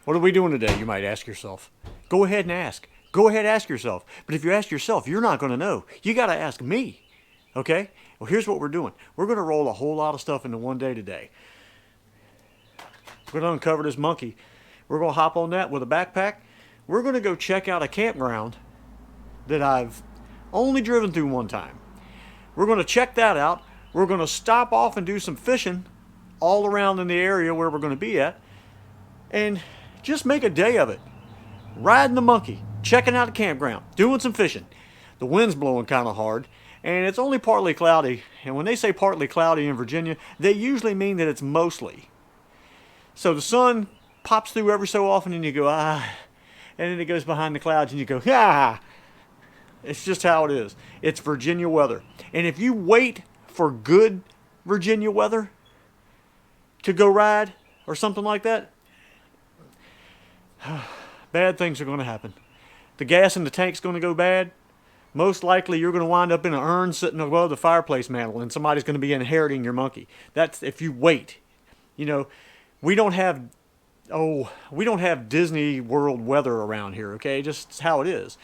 What are we doing today, you might ask yourself. Go ahead and ask. Go ahead and ask yourself. But if you ask yourself, you're not going to know. You got to ask me. Okay? Well, here's what we're doing. We're going to roll a whole lot of stuff into one day today. We're going to uncover this monkey. We're going to hop on that with a backpack. We're going to go check out a campground that I've only driven through one time. We're going to check that out. We're going to stop off and do some fishing all around in the area where we're going to be at. And just make a day of it. Riding the monkey, checking out a campground, doing some fishing. The wind's blowing kind of hard, and it's only partly cloudy. And when they say partly cloudy in Virginia, they usually mean that it's mostly. So the sun pops through every so often, and you go, ah. And then it goes behind the clouds, and you go, ah. It's just how it is. It's Virginia weather. And if you wait for good Virginia weather to go ride or something like that, bad things are going to happen. The gas in the tank's going to go bad. Most likely you're going to wind up in an urn sitting above the fireplace mantle, and somebody's going to be inheriting your monkey. That's if you wait. You know, we don't have Disney World weather around here, okay? Just how it is.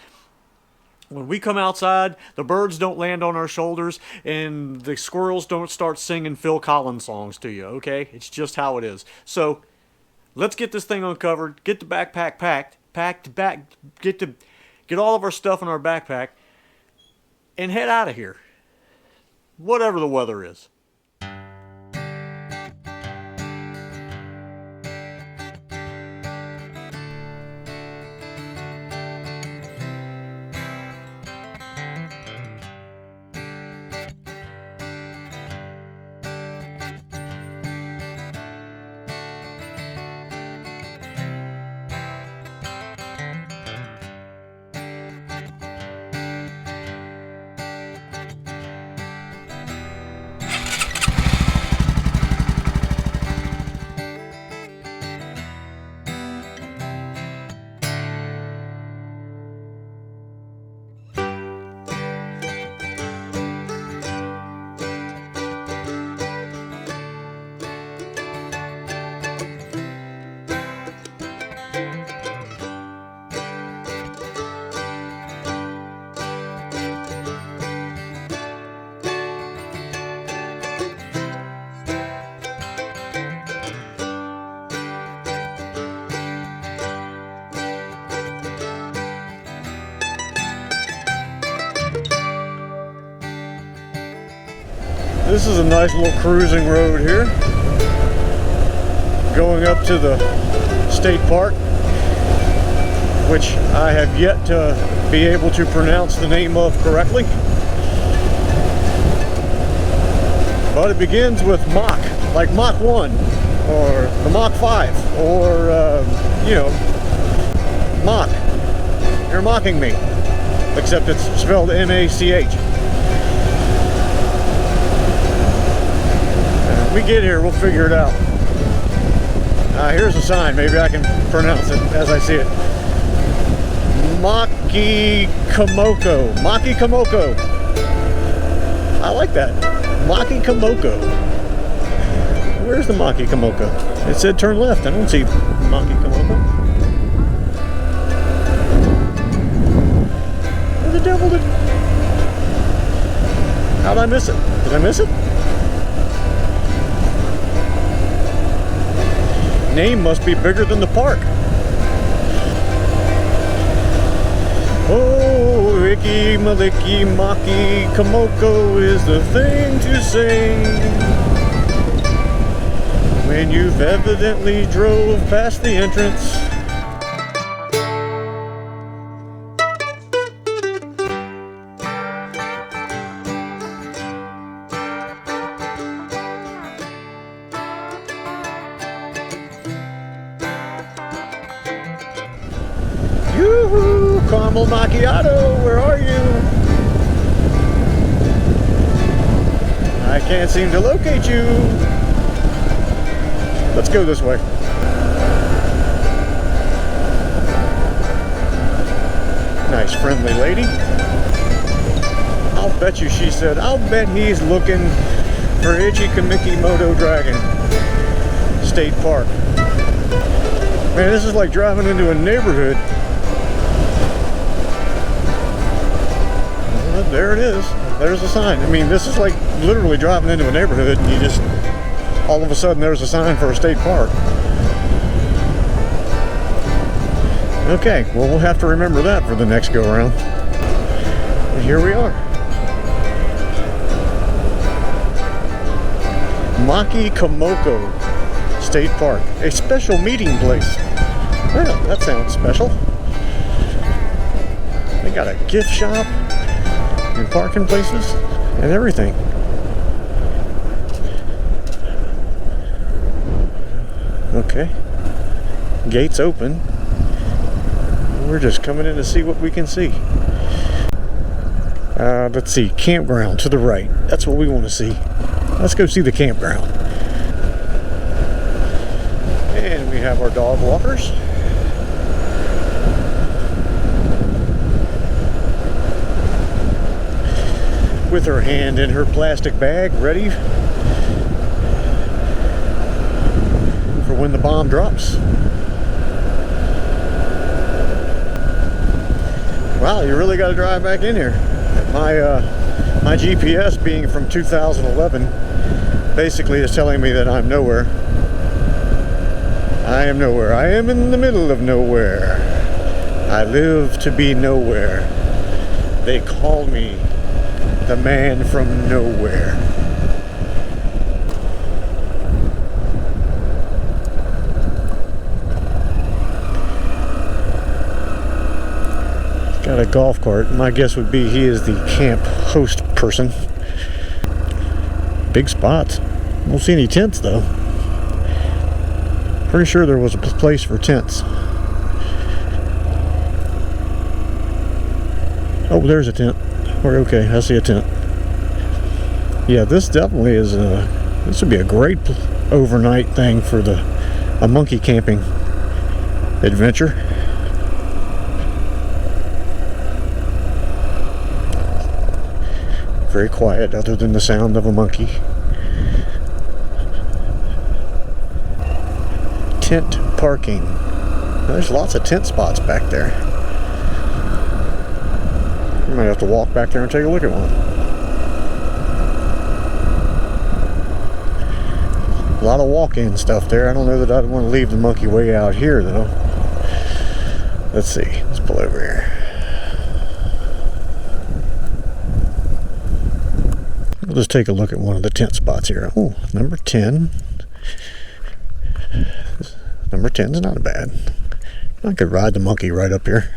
When we come outside, the birds don't land on our shoulders, and the squirrels don't start singing Phil Collins songs to you, okay? It's just how it is. So, let's get this thing uncovered, get the backpack get all of our stuff in our backpack, and head out of here. Whatever the weather is. This is a nice little cruising road here, going up to the state park, which I have yet to be able to pronounce the name of correctly. But it begins with Mach, like Mach 1, or the Mach 5, or, Mach. You're mocking me, except it's spelled M-A-C-H. When we get here, we'll figure it out. Here's a sign. Maybe I can pronounce it as I see it. Maki Komoko. Maki Komoko. I like that. Maki Komoko. Where's the Maki Komoko? It said turn left. I don't see Maki Komoko. Where the devil did... How'd I miss it? Did I miss it? Name must be bigger than the park. Oh, Ricky, Maliki, Maki, Komoko is the thing to sing. When you've evidently drove past the entrance. Yoo-hoo! Caramel macchiato, where are you? I can't seem to locate you. Let's go this way. Nice friendly lady. I'll bet you she said, I'll bet he's looking for Ichikamiki Moto Dragon State Park. Man, this is like driving into a neighborhood. There it is. There's a sign. I mean, this is like literally driving into a neighborhood and you just, all of a sudden there's a sign for a state park. Okay, well, we'll have to remember that for the next go around. And here we are. Maki Komoko State Park, a special meeting place. Well, that sounds special. They got a gift shop and parking places and everything. Okay, gates open. We're just coming in to see what we can see. Let's see, campground to the right. That's what we want to see. Let's go see the campground. And we have our dog walkers. With her hand in her plastic bag, ready for when the bomb drops. Wow, you really got to drive back in here. My GPS, being from 2011, basically is telling me that I'm nowhere. I am nowhere. I am in the middle of nowhere. I live to be nowhere. They call me the man from nowhere. Got a golf cart. My guess would be he is the camp host person. Big spots. Don't see any tents though. Pretty sure there was a place for tents. Oh, there's a tent. We're okay. I see a tent. Yeah, this definitely is this would be a great overnight thing for a monkey camping adventure. Very quiet, other than the sound of a monkey. Tent parking. There's lots of tent spots back there. You might have to walk back there and take a look at one. A lot of walk-in stuff there. I don't know that I'd want to leave the monkey way out here though. Let's see. Let's pull over here. We'll just take a look at one of the tent spots here. Oh, number 10. Number 10 is not bad. I could ride the monkey right up here.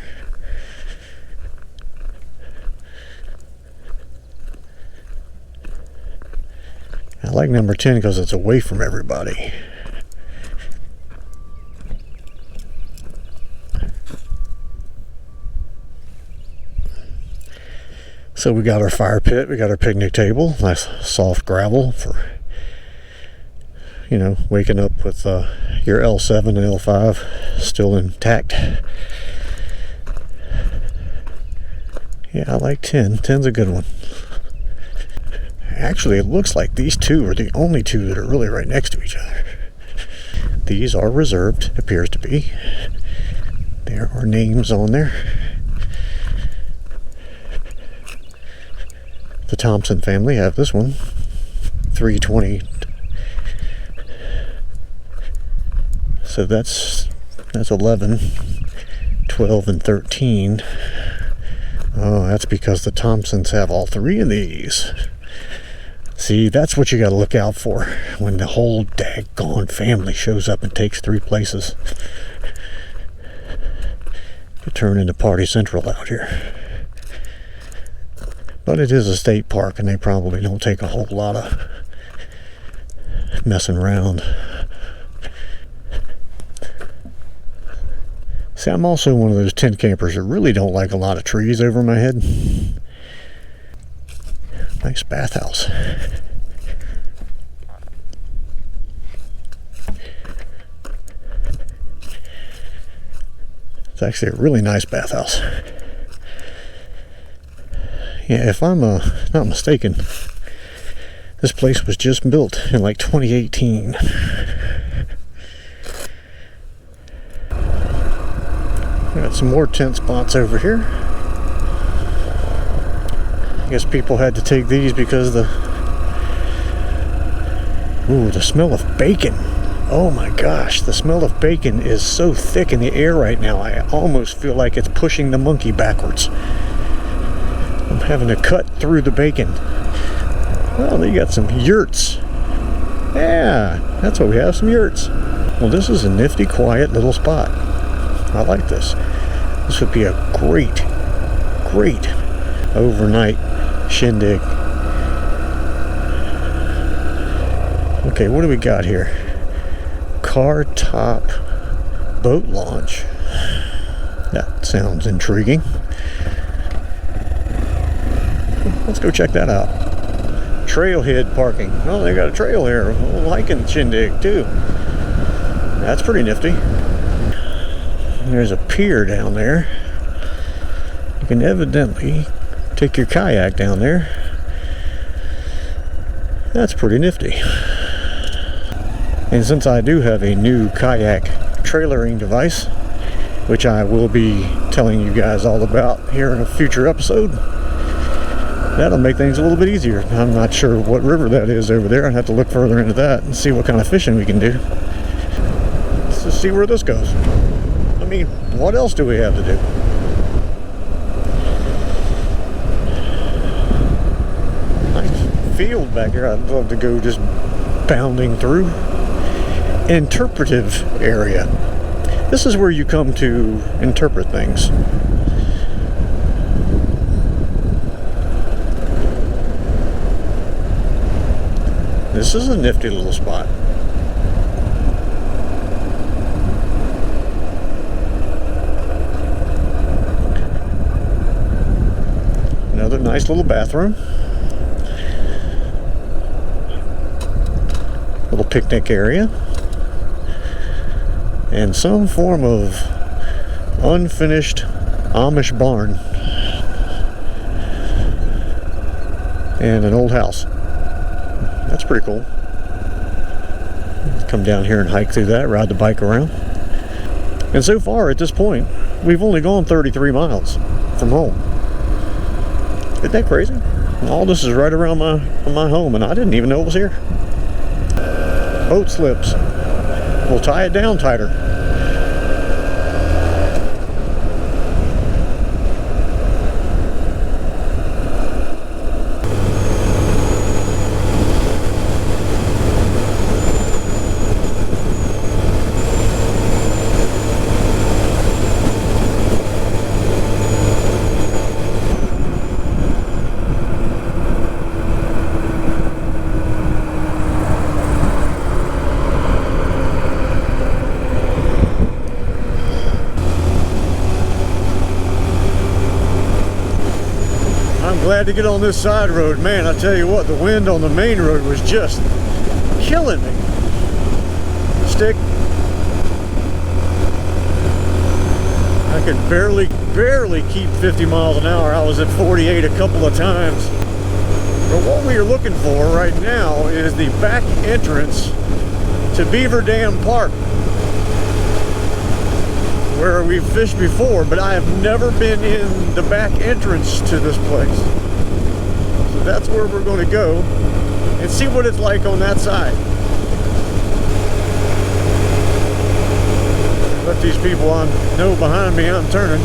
I like number 10 because it's away from everybody. So we got our fire pit, we got our picnic table, nice soft gravel for, you know, waking up with your L7 and L5 still intact. Yeah, I like 10. 10's a good one. Actually, it looks like these two are the only two that are really right next to each other. These are reserved, it appears to be. There are names on there. The Thompson family have this one, 320. So that's 11, 12, and 13. Oh, that's because the Thompsons have all three of these. See, that's what you got to look out for when the whole daggone family shows up and takes three places. You turn into Party Central out here. But it is a state park and they probably don't take a whole lot of messing around. See, I'm also one of those tent campers that really don't like a lot of trees over my head. Nice bathhouse. It's actually a really nice bathhouse. Yeah, if I'm not mistaken, this place was just built in like 2018. Got some more tent spots over here. I guess people had to take these because the smell of bacon. Oh my gosh, the smell of bacon is so thick in the air right now. I almost feel like it's pushing the monkey backwards. I'm having to cut through the bacon. Well, they got some yurts. Yeah, that's what we have, some yurts. Well, this is a nifty, quiet little spot. I like this. This would be a great overnight shindig. Okay, what do we got here? Car top boat launch. That sounds intriguing. Let's go check that out. Trailhead parking. Oh, they got a trail here. A little hiking shindig too. That's pretty nifty. There's a pier down there. You can evidently take your kayak down there. That's pretty nifty. And since I do have a new kayak trailering device, which I will be telling you guys all about here in a future episode, that'll make things a little bit easier. I'm not sure what river that is over there. I'd have to look further into that and see what kind of fishing we can do. Let's just see where this goes. I mean, what else do we have to do? Nice field back here. I'd love to go just bounding through. Interpretive area. This is where you come to interpret things. This is a nifty little spot. Another nice little bathroom. Little picnic area. And some form of unfinished Amish barn. And an old house. That's pretty cool. Come down here and hike through that, ride the bike around. And so far at this point, we've only gone 33 miles from home. Isn't that crazy? All this is right around my home, and I didn't even know it was here. Boat slips. We'll tie it down tighter. Glad to get on this side road. Man, I tell you what, the wind on the main road was just killing me. Stick. I could barely keep 50 miles an hour. I was at 48 a couple of times. But what we are looking for right now is the back entrance to Beaver Dam Park, where we've fished before, but I have never been in the back entrance to this place. So that's where we're going to go and see what it's like on that side. Let these people know behind me I'm turning.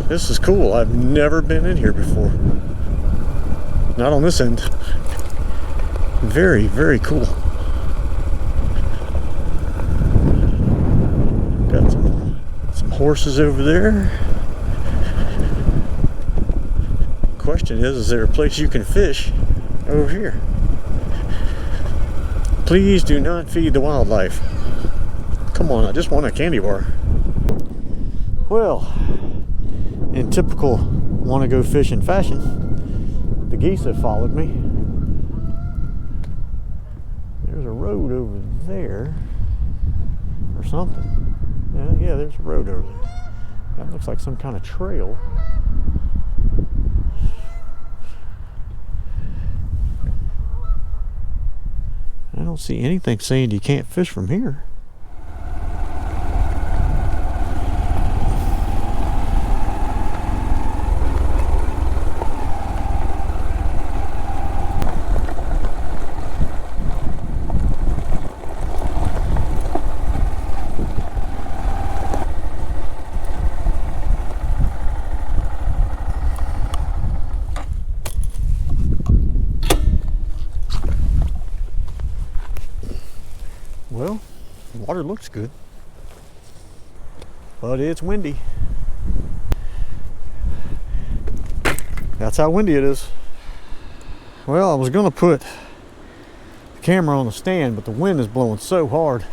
This is cool. I've never been in here before. Not on this end. Very, very cool. Got some horses over there. Question is there a place you can fish over here? Please do not feed the wildlife. Come on, I just want a candy bar. Well, in typical want to go fishing fashion, the geese have followed me. There's a road over there or something. Yeah, there's a road over there. That looks like some kind of trail. I don't don't see anything saying you can't fish from here. Well, water looks good, but it's windy. That's how windy it is. Well, I was gonna put the camera on the stand, but the wind is blowing so hard,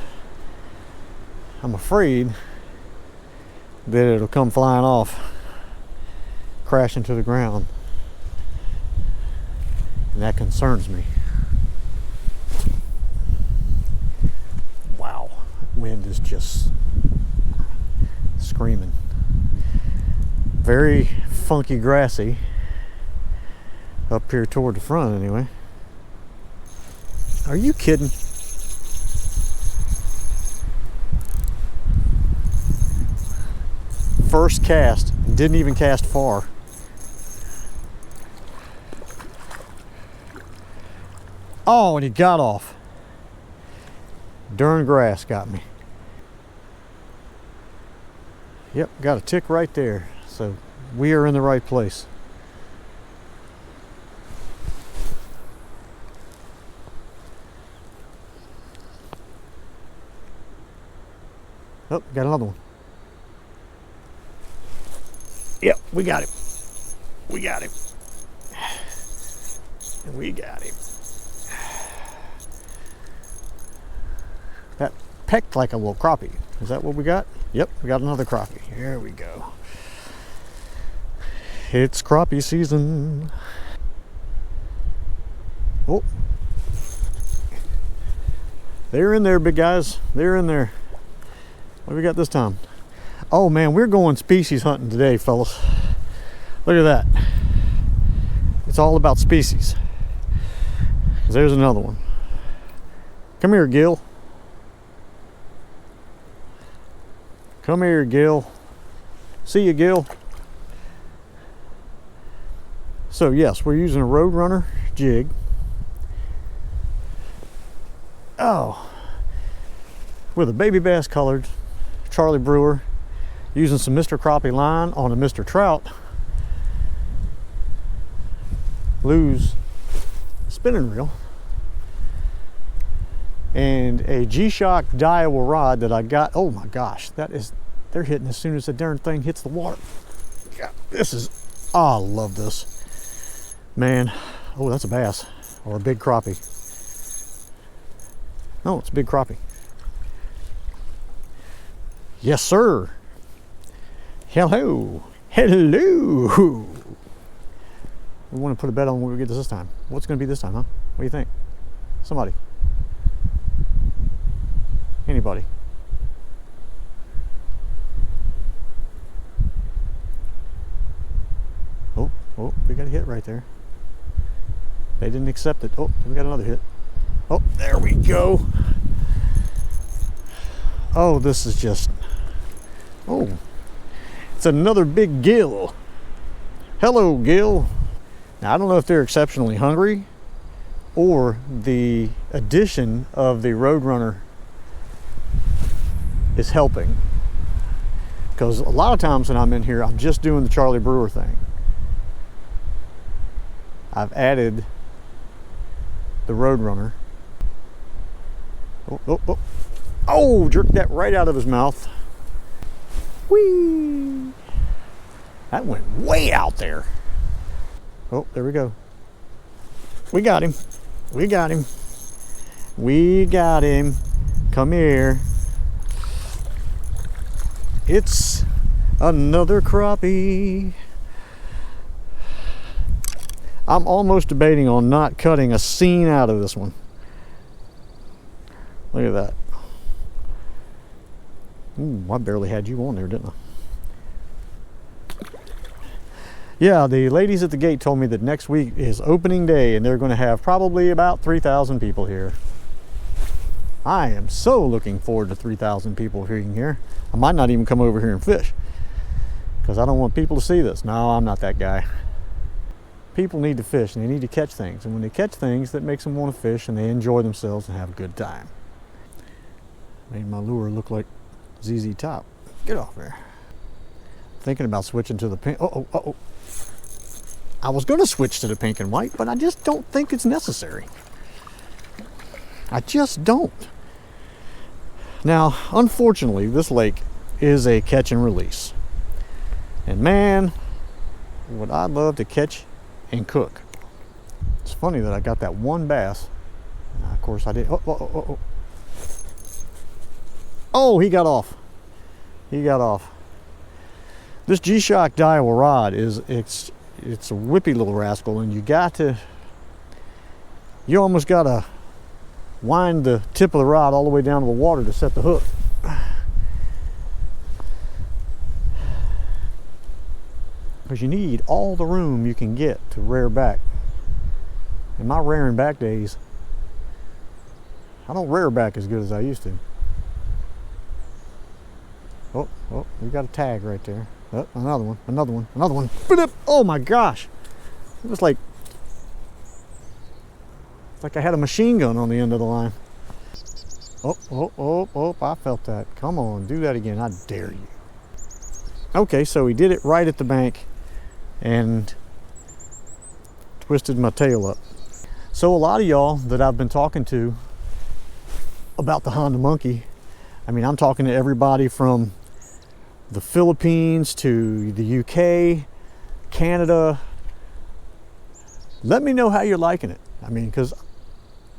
I'm afraid that it'll come flying off, crashing to the ground, and that concerns me. Wind is just screaming. Very funky grassy up here toward the front anyway. Are you kidding? First cast, didn't even cast far. Oh, and he got off. Darn grass got me. Yep, got a tick right there. So we are in the right place. Oh, got another one. Yep, we got him. We got him. We got him. That pecked like a little crappie. Is that what we got? Yep, we got another crappie. Here we go. It's crappie season. Oh. They're in there, big guys. They're in there. What do we got this time? Oh man, we're going species hunting today, fellas. Look at that. It's all about species. There's another one. Come here, Gil. Come here, Gil. See you, Gil. So yes, we're using a Roadrunner jig. Oh, with a baby bass colored Charlie Brewer, using some Mr. Crappie line on a Mr. Trout Lew's spinning reel, and a G-Shock Daiwa rod that I got. Oh my gosh, they're hitting as soon as the darn thing hits the water. God, this is, oh, I love this, man. Oh, that's a bass or a big crappie. No, it's a big crappie. Yes, sir. Hello. Hello. We want to put a bet on when we get this time. What's going to be this time, huh? What do you think? Somebody. Anybody. Oh, we got a hit right there. They didn't accept it. Oh, we got another hit. Oh, there we go. Oh, this is just, oh, it's another big gill. Hello, gill. Now, I don't know if they're exceptionally hungry or the addition of the Roadrunner is helping. Because a lot of times when I'm in here, I'm just doing the Charlie Brewer thing. I've added the Roadrunner. Oh, jerked that right out of his mouth. Whee! That went way out there. Oh, there we go. We got him. We got him. We got him. Come here. It's another crappie. I'm almost debating on not cutting a scene out of this one. Look at that. Ooh, I barely had you on there, didn't I? Yeah, the ladies at the gate told me that next week is opening day and they're going to have probably about 3,000 people here. I am so looking forward to 3,000 people being here. I might not even come over here and fish because I don't want people to see this. No, I'm not that guy. People need to fish and they need to catch things. And when they catch things, that makes them want to fish and they enjoy themselves and have a good time. Made my lure look like ZZ Top. Get off there. Thinking about switching to the pink. Uh-oh. I was going to switch to the pink and white, but I just don't think it's necessary. I just don't. Now, unfortunately, this lake is a catch and release. And man, would I love to catch and cook. It's funny that I got that one bass. Of course I did. Oh, he got off. He got off. This G-Shock Daiwa rod it's a whippy little rascal, and you almost gotta wind the tip of the rod all the way down to the water to set the hook. Because you need all the room you can get to rear back. In my rearing back days, I don't rear back as good as I used to. Oh, we got a tag right there. Oh, another one. Oh my gosh. It was like I had a machine gun on the end of the line. Oh, I felt that. Come on, do that again. I dare you. Okay, so he did it right at the bank and twisted my tail up. So a lot of y'all that I've been talking to about the Honda Monkey, I mean, I'm talking to everybody from the Philippines to the UK, Canada. Let me know how you're liking it. I mean, because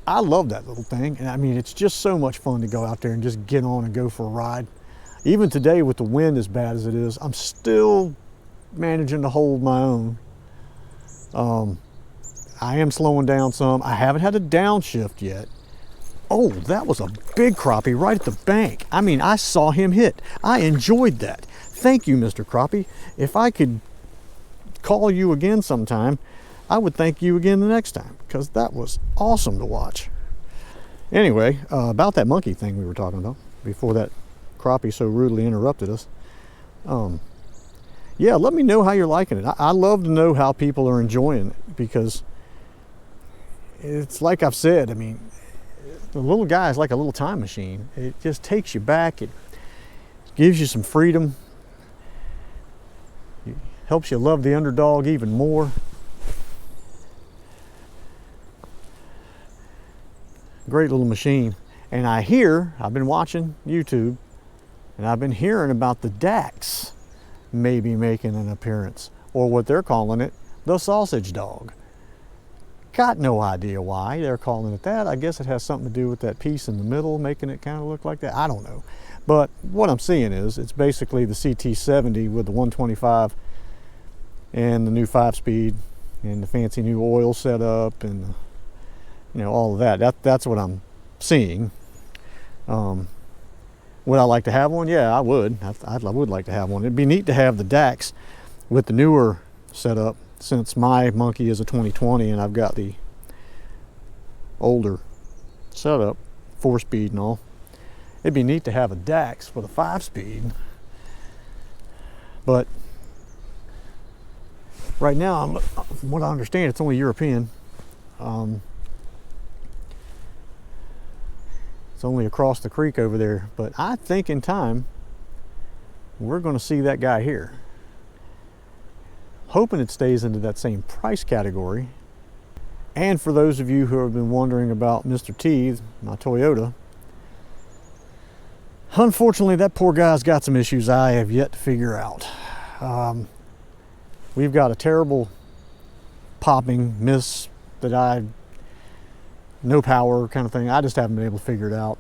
I love that little thing. And I mean, it's just so much fun to go out there and just get on and go for a ride. Even today with the wind as bad as it is, I'm still managing to hold my own. I am slowing down some. I haven't had a downshift yet. Oh, that was a big crappie right at the bank. I mean, I saw him hit. I enjoyed that. Thank you, Mr. Crappie. If I could call you again sometime, I would thank you again the next time, because that was awesome to watch. Anyway, about that monkey thing we were talking about before that crappie so rudely interrupted us. Yeah, let me know how you're liking it. I love to know how people are enjoying it, because it's like I've said, I mean, the little guy is like a little time machine. It just takes you back. It gives you some freedom. It helps you love the underdog even more. Great little machine. And I've been watching YouTube, and I've been hearing about the Dax maybe making an appearance, or what they're calling it, the sausage dog. Got no idea why they're calling it that. I guess it has something to do with that piece in the middle, making it kind of look like that. I don't know. But what I'm seeing is it's basically the CT70 with the 125 and the new 5-speed and the fancy new oil setup and all of that. That's what I'm seeing. Would I like to have one? Yeah, I would. I would like to have one. It'd be neat to have the Dax with the newer setup, since my monkey is a 2020 and I've got the older setup, 4-speed and all. It'd be neat to have a Dax with a 5-speed. But right now, from what I understand, it's only European. It's only across the creek over there. But I think in time, we're going to see that guy here. Hoping it stays into that same price category. And for those of you who have been wondering about Mr. T, my Toyota, unfortunately that poor guy's got some issues I have yet to figure out. We've got a terrible popping miss that no power kind of thing. I just haven't been able to figure it out.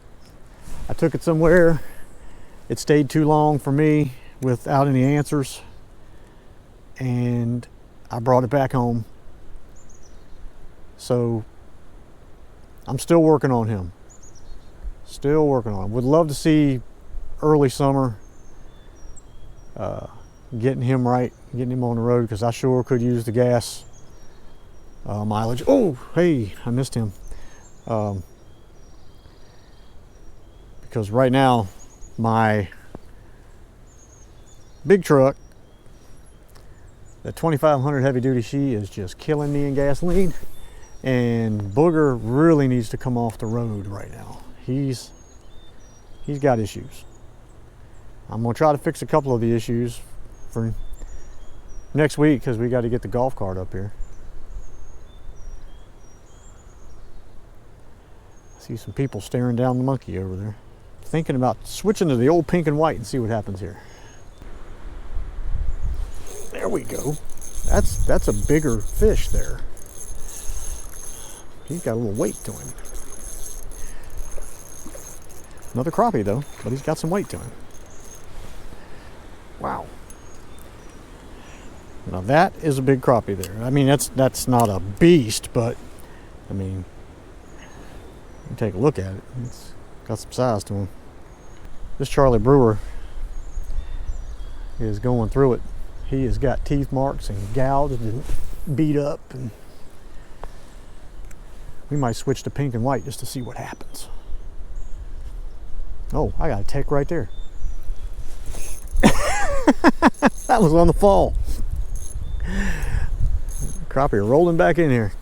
I took it somewhere. It stayed too long for me without any answers. And I brought it back home. So I'm still working on him. Still working on him. Would love to see early summer getting him right, getting him on the road, because I sure could use the gas mileage. Oh, hey, I missed him. because right now my big truck, the 2500 heavy duty, she is just killing me in gasoline, and Booger really needs to come off the road right now. He's got issues. I'm gonna try to fix a couple of the issues for next week, because we got to get the golf cart up here. I see some people staring down the monkey over there, thinking about switching to the old pink and white and see what happens here. There we go. That's a bigger fish there. He's got a little weight to him. Another crappie though, but he's got some weight to him. Wow. Now that is a big crappie there. I mean, that's not a beast, but I mean, you take a look at it. It's got some size to him. This Charlie Brewer is going through it. He has got teeth marks and gouged and beat up, and we might switch to pink and white just to see what happens. Oh, I got a tech right there. That was on the fall. Crappie are rolling back in here.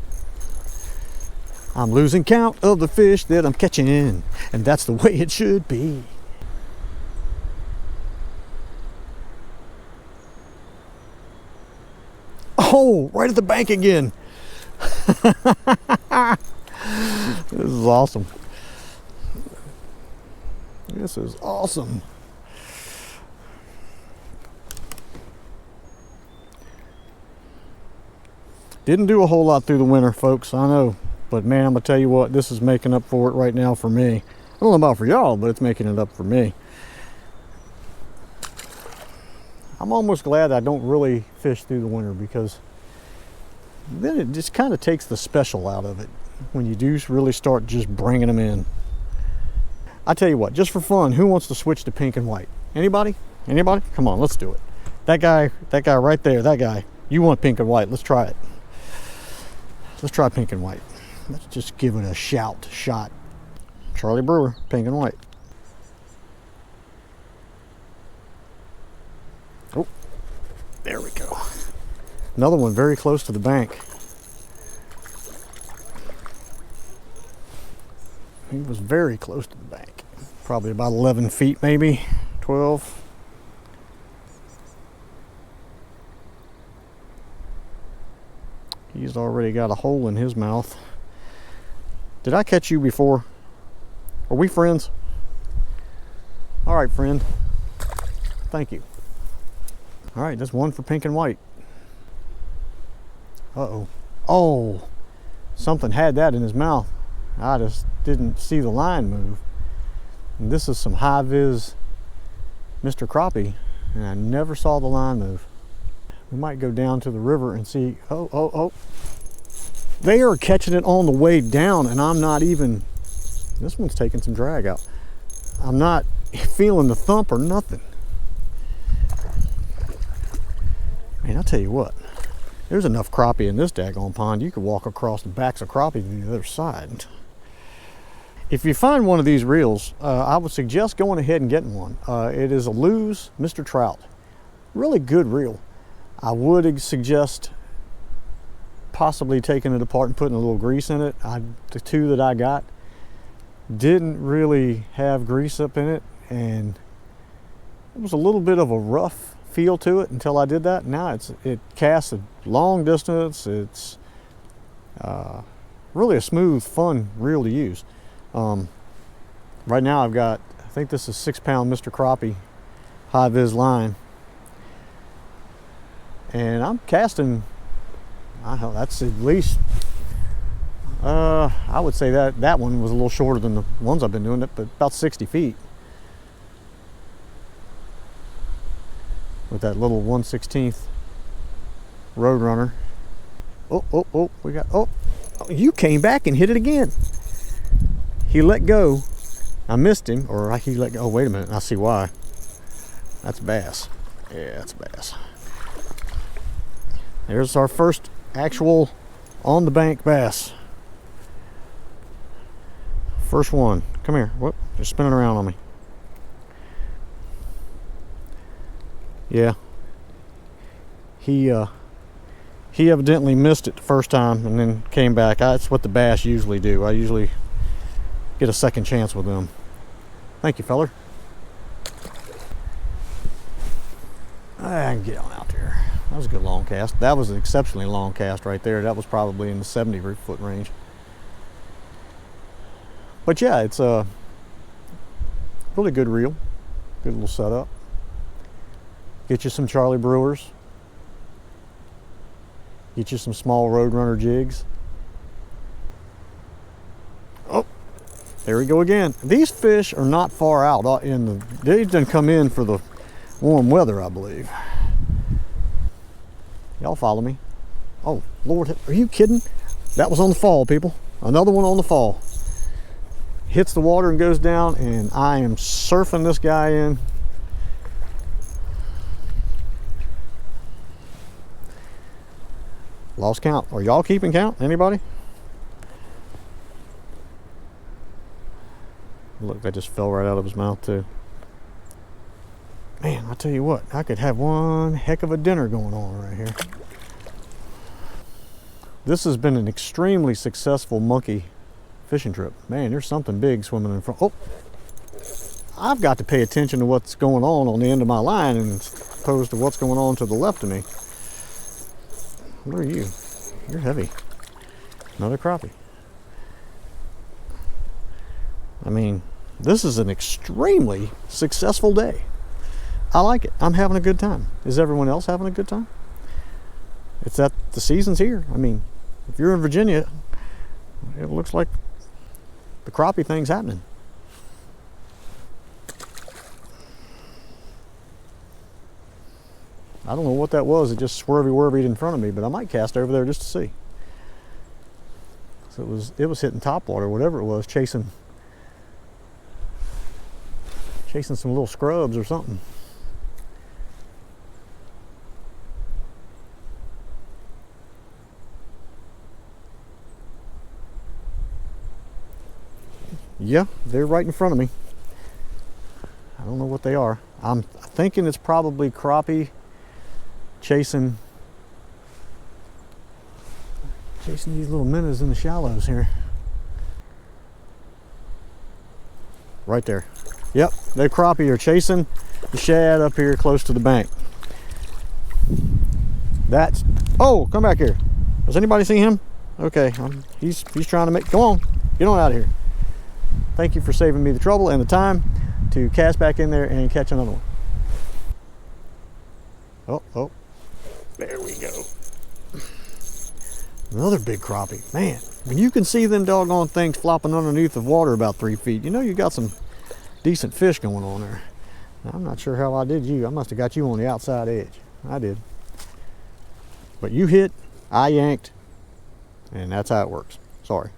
I'm losing count of the fish that I'm catching, and that's the way it should be. Oh, right at the bank again. This is awesome. This is awesome. Didn't do a whole lot through the winter, folks, I know. But man, I'm gonna tell you what, this is making up for it right now for me. I don't know about for y'all, but it's making it up for me. I'm almost glad I don't really fish through the winter, because then it just kind of takes the special out of it when you do really start just bringing them in. I tell you what, just for fun, who wants to switch to pink and white? Anybody? Anybody? Come on, let's do it. That guy right there, that guy. You want pink and white? Let's try it. Let's try pink and white. Let's just give it a shot. Charlie Brewer, pink and white. Oh, there we go. Another one very close to the bank. He was very close to the bank. Probably about 11 feet, maybe 12. He's already got a hole in his mouth. Did I catch you before? Are we friends? All right, friend. Thank you. All right, that's one for pink and white. Uh-oh. Oh, something had that in his mouth. I just didn't see the line move. And this is some high-vis Mr. Crappie, and I never saw the line move. We might go down to the river and see. Oh. They are catching it on the way down, and I'm not even, this one's taking some drag out. I'm not feeling the thump or nothing. Man, I'll tell you what, there's enough crappie in this daggone pond, you could walk across the backs of crappie to the other side. If you find one of these reels, I would suggest going ahead and getting one. It is a Lew's Mr. Trout. Really good reel. I would suggest possibly taking it apart and putting a little grease in it. The two that I got didn't really have grease up in it, and it was a little bit of a rough feel to it until I did that. Now it casts a long distance. It's really a smooth, fun reel to use. Right now I've got, I think this is 6-pound Mr. Crappie high-vis line. And I'm casting, I don't know, that's at least, I would say that one was a little shorter than the ones I've been doing, but about 60 feet. With that little 1/16 Roadrunner. Oh, we got, oh, you came back and hit it again. He let go. I missed him, or he let go. Oh, wait a minute, I see why. That's bass. Yeah, that's bass. There's our first actual on the bank bass. First one Come here. Whoop, they're spinning around on me. Yeah. He evidently missed it the first time and then came back. That's what the bass usually do. I usually get a second chance with them. Thank you, feller. I can get on out there. That was a good long cast. That was an exceptionally long cast right there. That was probably in the 70-foot range. But yeah, it's a really good reel. Good little setup. Get you some Charlie Brewers. Get you some small Roadrunner jigs. Oh, there we go again. These fish are not far out in the, they didn't come in for the warm weather, I believe. Y'all follow me? Oh, Lord, are you kidding? That was on the fall, people. Another one on the fall. Hits the water and goes down, and I am surfing this guy in. Lost count. Are y'all keeping count? Anybody? Look, that just fell right out of his mouth too. Man, I tell you what, I could have one heck of a dinner going on right here. This has been an extremely successful monkey fishing trip. Man, there's something big swimming in front. Oh, I've got to pay attention to what's going on the end of my line as opposed to what's going on to the left of me. What are you? You're heavy. Another crappie. I mean, this is an extremely successful day. I like it. I'm having a good time. Is everyone else having a good time? It's that the season's here. I mean, if you're in Virginia, it looks like the crappie thing's happening. I don't know what that was. It just swervy in front of me, but I might cast over there just to see. So it was hitting topwater, whatever it was, chasing some little scrubs or something. Yeah, they're right in front of me. I don't know what they are. I'm thinking it's probably crappie chasing these little minnows in the shallows here. Right there. Yep, they crappie are chasing the shad up here close to the bank. That's, oh, come back here. Does anybody see him? Okay, he's trying to make, come on, get on out of here. Thank you for saving me the trouble and the time to cast back in there and catch another one. Oh, there we go. Another big crappie. Man, when you can see them doggone things flopping underneath the water about 3 feet, you know you got some decent fish going on there. Now, I'm not sure how I did you. I must have got you on the outside edge. I did. But you hit, I yanked, and that's how it works. Sorry.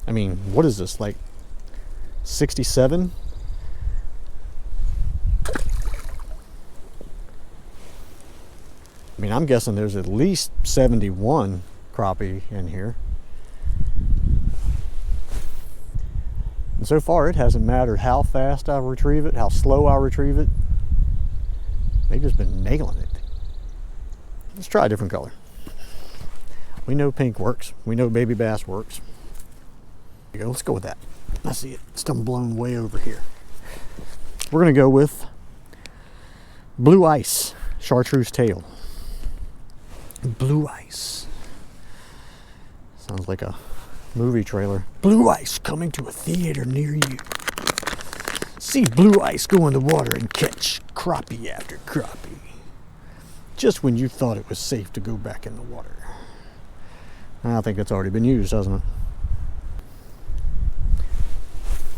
I mean, what is this, like 67? I mean, I'm guessing there's at least 71 crappie in here. And so far, it hasn't mattered how fast I retrieve it, how slow I retrieve it. They've just been nailing it. Let's try a different color. We know pink works. We know baby bass works. There you go. Let's go with that. I see it. It's blown way over here. We're going to go with blue ice, chartreuse tail. Blue ice. Sounds like a movie trailer. Blue ice coming to a theater near you. See blue ice go in the water and catch crappie after crappie. Just when you thought it was safe to go back in the water. I think it's already been used, hasn't it?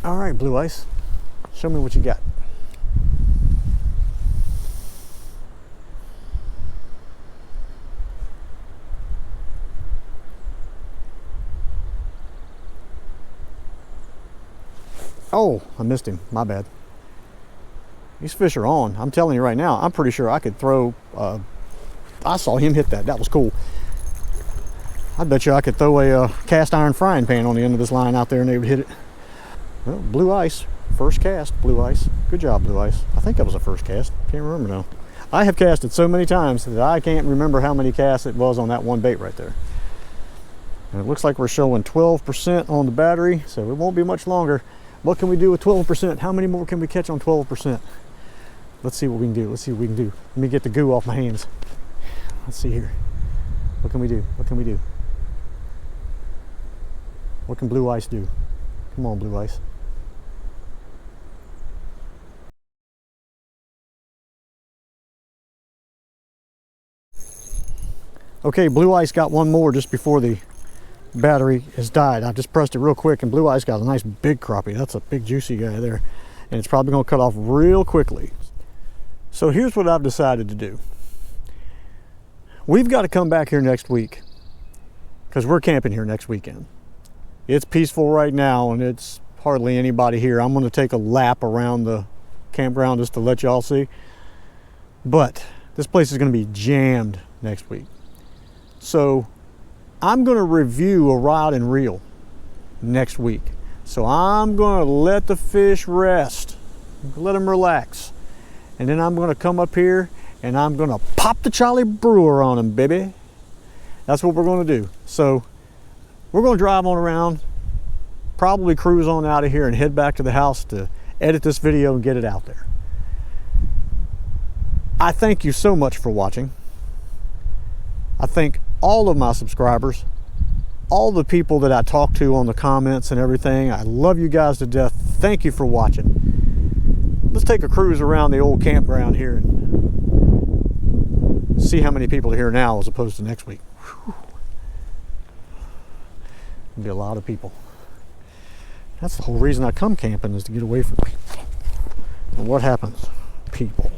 All right, blue ice. Show me what you got. Oh, I missed him. My bad. These fish are on. I'm telling you right now, I'm pretty sure I could throw I saw him hit that. That was cool. I bet you I could throw a cast iron frying pan on the end of this line out there and they would hit it. Well, blue ice. First cast, blue ice. Good job, blue ice. I think that was a first cast. Can't remember now. I have casted so many times that I can't remember how many casts it was on that one bait right there. And it looks like we're showing 12% on the battery, so it won't be much longer. What can we do with 12%? How many more can we catch on 12%? Let's see what we can do. Let's see what we can do. Let me get the goo off my hands. Let's see here. What can we do? What can we do? What can blue ice do? Come on, blue ice. Okay, blue ice got one more just before the battery has died. I just pressed it real quick and blue ice got a nice big crappie. That's a big juicy guy there. And it's probably gonna cut off real quickly. So here's what I've decided to do. We've got to come back here next week because we're camping here next weekend. It's peaceful right now and it's hardly anybody here. I'm gonna take a lap around the campground just to let y'all see. But this place is gonna be jammed next week. So I'm gonna review a rod and reel next week. So I'm gonna let the fish rest, let them relax. And then I'm gonna come up here and I'm gonna pop the Charlie Brewer on them, baby. That's what we're gonna do. So we're gonna drive on around, probably cruise on out of here and head back to the house to edit this video and get it out there. I thank you so much for watching. I thank all of my subscribers, all the people that I talk to on the comments and everything. I love you guys to death. Thank you for watching. Let's take a cruise around the old campground here and see how many people are here now as opposed to next week. Whew. There'll be a lot of people. That's the whole reason I come camping, is to get away from people. And what happens? People.